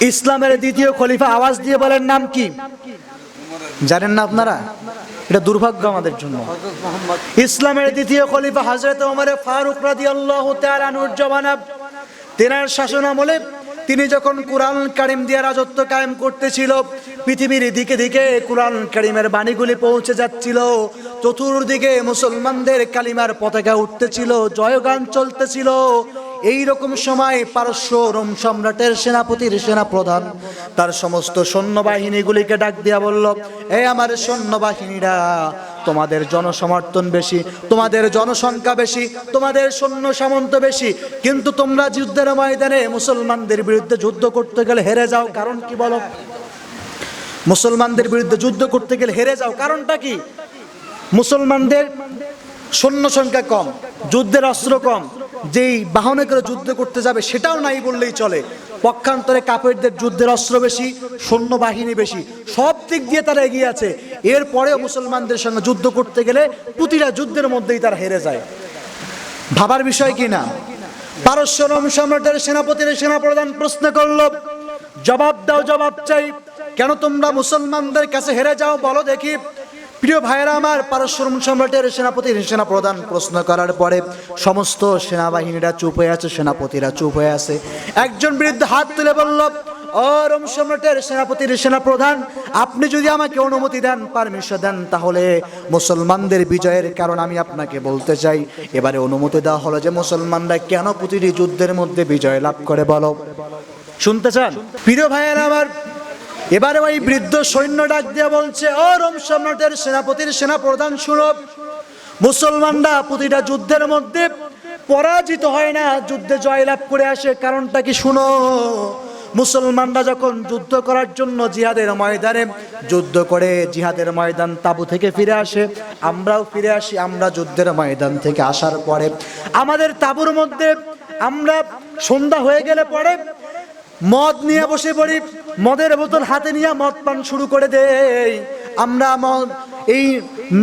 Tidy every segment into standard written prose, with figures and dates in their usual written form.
ইসলামের দ্বিতীয় খলিফা আওয়াজ দিয়ে বলেন নাম কি? জানেন না আপনারা? এটা দুর্ভাগ্য আমাদের জন্য। ইসলামের দ্বিতীয় খলিফা হযরত ওমর ফারুক রাদিয়াল্লাহু তাআলা আনহুর জমানা, তেনার শাসনামলে তিনি যখন কুরআন কারীম দিয়ে রাজত্ব কায়েম করতেছিল, পৃথিবীর দিকে দিকে কুরআন কারীমের বাণীগুলি পৌঁছে যাচ্ছিল, চতুর্দিকে মুসলমানদের কালিমার পতাকা উঠতেছিল, জয়গান চলতেছিল। এই রকম সময় পারস্য রোম সম্রাটের সেনাপতির সেনাপ্রধান তার সমস্ত সৈন্যবাহিনীগুলিকে ডাক দিয়া বলল, এই আমার সৈন্যবাহিনীরা, তোমাদের জনসমর্থন বেশি, তোমাদের জনসংখ্যা বেশি, তোমাদের সৈন্য সামন্ত বেশি, কিন্তু তোমরা যুদ্ধের ময়দানে মুসলমানদের বিরুদ্ধে যুদ্ধ করতে গেলে হেরে যাও। কারণ কি বলো? মুসলমানদের বিরুদ্ধে যুদ্ধ করতে গেলে হেরে যাও, কারণটা কি? মুসলমানদের সৈন্য সংখ্যা কম, যুদ্ধের অস্ত্র কম, যেই বাহনে করে যুদ্ধ করতে যাবে সেটাও নাই বললেই চলে। পক্ষান্তরে কাফেরদের যুদ্ধের অস্ত্র বেশি, সৈন্যবাহিনী বেশি, সব দিক দিয়ে তারা এগিয়ে আছে। এরপরেও মুসলমানদের সঙ্গে যুদ্ধ করতে গেলে প্রতিটা যুদ্ধের মধ্যেই তারা হেরে যায়। ভাবার বিষয় কি না? পারস্য রোম সম্রাটের সেনাপতির সেনাপ্রধান প্রশ্ন করল, জবাব দাও, জবাব চাই, কেন তোমরা মুসলমানদের কাছে হেরে যাও বলো দেখি। প্রিয় ভাইয়েরা আমার, পারস্য রোম সম্রাটের সেনাপতির সেনাপ্রধান প্রশ্ন করার পরে সমস্ত সেনাবাহিনীরা চুপ হয়ে আছে, সেনাপতিরা চুপ হয়ে আছে। একজন বৃদ্ধ হাত তুলে বলল, ও রোম সম্রাটের সেনাপতির সেনাপ্রধান, আপনি যদি আমাকে অনুমতি দেন, পারমিশন দেন, তাহলে মুসলমানদের বিজয়ের কারণ আমি আপনাকে বলতে চাই। এবারে অনুমতি দেওয়া হলো যে মুসলমানরা কেন প্রতিটি যুদ্ধের মধ্যে বিজয় লাভ করে বলো। শুনতে চান? প্রিয় ভাইয়েরা আমার, এবারে ওই বৃদ্ধ সৈন্য ডাক দিয়ে বলছে, ও রোম সম্রাটের সেনাপতির সেনাপ্রধান, শুনো, মুসলমানরা প্রতিটা যুদ্ধের মধ্যে পরাজিত হয় না, যুদ্ধে জয়লাভ করে আসে। কারণটা কি শুনো। মুসলমানরা যখন যুদ্ধ করার জন্য জিহাদের ময়দানে যুদ্ধ করে, জিহাদের ময়দান তাবু থেকে ফিরে আসে, আমরাও ফিরে আসি। আমরা যুদ্ধের ময়দান থেকে আসার পরে আমাদের তাবুর মধ্যে আমরা সন্ধ্যা হয়ে গেলে পরে মদ নিয়ে বসে পড়ি, মদের বোতল হাতে নিয়ে মদ পান শুরু করে দেই। আমরা এই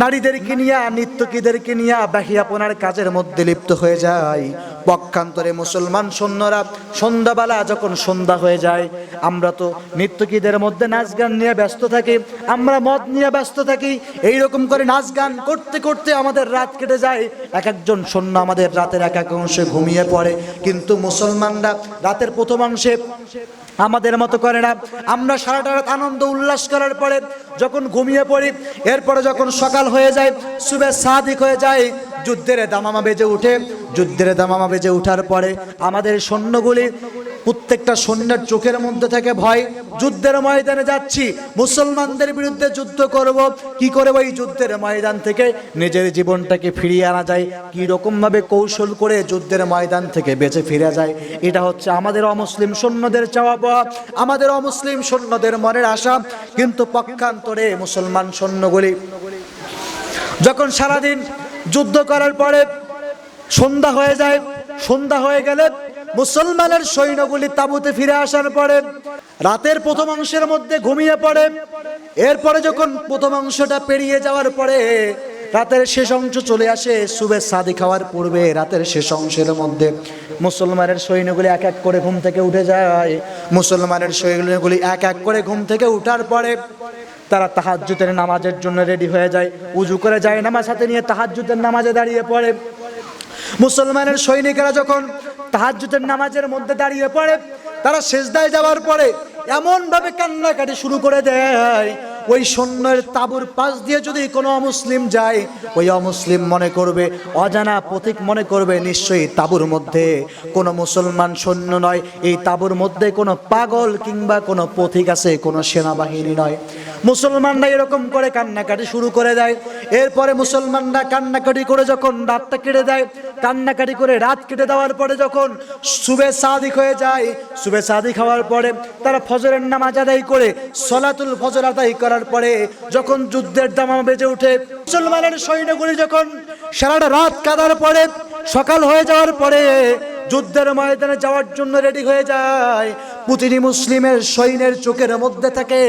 নারীদেরকে নিয়ে, নৃত্যকীদেরকে নিয়ে বাহিয়াপনার কাজের মধ্যে লিপ্ত হয়ে যাই। পক্ষান্তরে মুসলমান সৈন্যরা সন্ধ্যাবেলা যখন সন্ধ্যা হয়ে যায়, আমরা তো নৃত্যকীদের মধ্যে নাচ গান নিয়ে ব্যস্ত থাকি, আমরা মদ নিয়ে ব্যস্ত থাকি। এইরকম করে নাচ গান করতে করতে আমাদের রাত কেটে যায়। এক একজন সৈন্য আমাদের রাতের এক এক অংশে ঘুমিয়ে পড়ে, কিন্তু মুসলমানরা রাতের প্রথম অংশে আমাদের মতো করে না। আমরা সারাটা রাত আনন্দ উল্লাস করার পরে যখন ঘুমিয়ে পড়ি, এরপরে যখন সকাল হয়ে যায়, সুবে সাদিক হয়ে যায়, যুদ্ধের দামামা বেজে উঠে। যুদ্ধের দামামা বেজে ওঠার পরে আমাদের সৈন্যগুলি, প্রত্যেকটা সৈন্যের চোখের মধ্যে থেকে ভয়। যুদ্ধের ময়দানে যাচ্ছি, মুসলমানদের বিরুদ্ধে যুদ্ধ করব, কি করে ওই যুদ্ধের ময়দান থেকে নিজের জীবনটাকে ফিরিয়ে আনা যায়, কি রকম ভাবে কৌশল করে যুদ্ধের ময়দান থেকে বেঁচে ফিরে যায়। এটা হচ্ছে আমাদের অমুসলিম সৈন্যদের চাওয়া পাওয়া, আমাদের অমুসলিম সৈন্যদের মনের আশা। কিন্তু পক্ষান্তরে মুসলমান সৈন্যগুলি যখন সারাদিন যুদ্ধ করার পরে সন্ধ্যা হয়ে যায়, সন্ধ্যা হয়ে গেলে মুসলমানের সৈন্যগুলি তাঁবুতে ফিরে আসার পরে রাতের প্রথম অংশের মধ্যে ঘুমিয়ে পড়ে। এরপরে যখন প্রথম অংশটা পেরিয়ে যাওয়ার পরে রাতের শেষ অংশ চলে আসে, সুবে সাদি খাওয়ার পূর্বে রাতের শেষ অংশের মধ্যে মুসলমানের সৈন্যগুলি এক এক করে ঘুম থেকে উঠে যায়। মুসলমানের সৈন্যগুলি এক এক করে ঘুম থেকে উঠার পরে তারা তাহাজ্জুদের নামাজের জন্য রেডি হয়ে যায়, উজু করে যায়, নামাজ হাতে নিয়ে তাহাজ্জুদের নামাজে দাঁড়িয়ে পড়ে। মুসলমানের সৈনিকেরা যখন তাহাজ্জুদের নামাজের মধ্যে দাঁড়িয়ে পড়ে, তারা সেজদায় যাওয়ার পরে এমন ভাবে কান্নাকাটি শুরু করে দেয়, ওই সৈন্যের তাঁবুর পাশ দিয়ে যদি কোনো অমুসলিম যায়, ওই অমুসলিম মনে করবে, অজানা পথিক মনে করবে, নিশ্চয়ই তাঁবুর মধ্যে কোনো মুসলমান সৈন্য নয়, এই তাঁবুর মধ্যে কোনো পাগল কিংবা কোনো পথিক আছে, কোনো সেনাবাহিনী নয়। মুসলমানরা এরকম করে কান্নাকাটি শুরু করে দেয়। এরপরে মুসলমানরা কান্নাকাটি করে যখন রাতটা কেটে দেয়, কান্নাকাটি করে রাত কেটে দেওয়ার পরে যখন সুবে সাদিক হয়ে যায়, সুবে সাদিক হওয়ার পরে তারা ফজরের নামাজ আদায় করে, সলাতুল ফজর আদায় করার পরে যখন যুদ্ধের দামামা বেজে ওঠে, মুসলমানের সৈন্যগুলি যখন সারাটা রাত কাঁদার পরে সকাল হয়ে যাওয়ার পরে যুদ্ধের ময়দানে যাওয়ার জন্য রেডি হয়ে যায়, প্রতিটি মুসলিমের সৈন্যের চোখের মধ্যে থাকে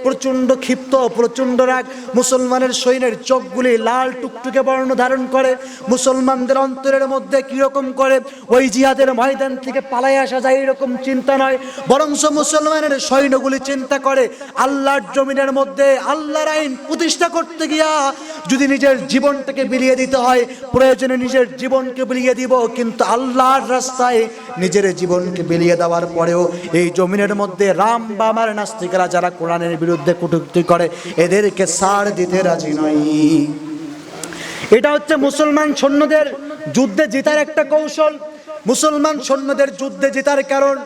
প্রচণ্ড ক্ষিপ্ত, প্রচণ্ড রাগ। মুসলমানের সৈন্যের চোখগুলি লাল টুকটুকে বর্ণ ধারণ করে। মুসলমানদের অন্তরের মধ্যে কীরকম করে ওই জিহাদের ময়দান থেকে পালাই আসা যায় এরকম চিন্তা নয়, বরঞ্চ মুসলমানের সৈন্যগুলি চিন্তা করে আল্লাহর জমিনের মধ্যে আল্লাহর আইন প্রতিষ্ঠা করতে গিয়া যদি নিজের জীবনটাকে বিলিয়ে দিতে হয়, প্রয়োজনে নিজের জীবনকে বিলিয়ে দিব, কিন্তু আল্লাহর রাস্তায় নিজের জীবনকে বিলিয়ে দেওয়ার পরেও এই জমিনের মধ্যে রাম বামার নাস্তিকরা যারা কোরআনের বিরুদ্ধে কটূক্তি করে এদেরকে ছাড় দিতে রাজি নয়। এটা হচ্ছে মুসলমান সৈন্যদের যুদ্ধে জেতার একটা কৌশল। মুসলমান সৈন্যদের যুদ্ধে জেতার কারণ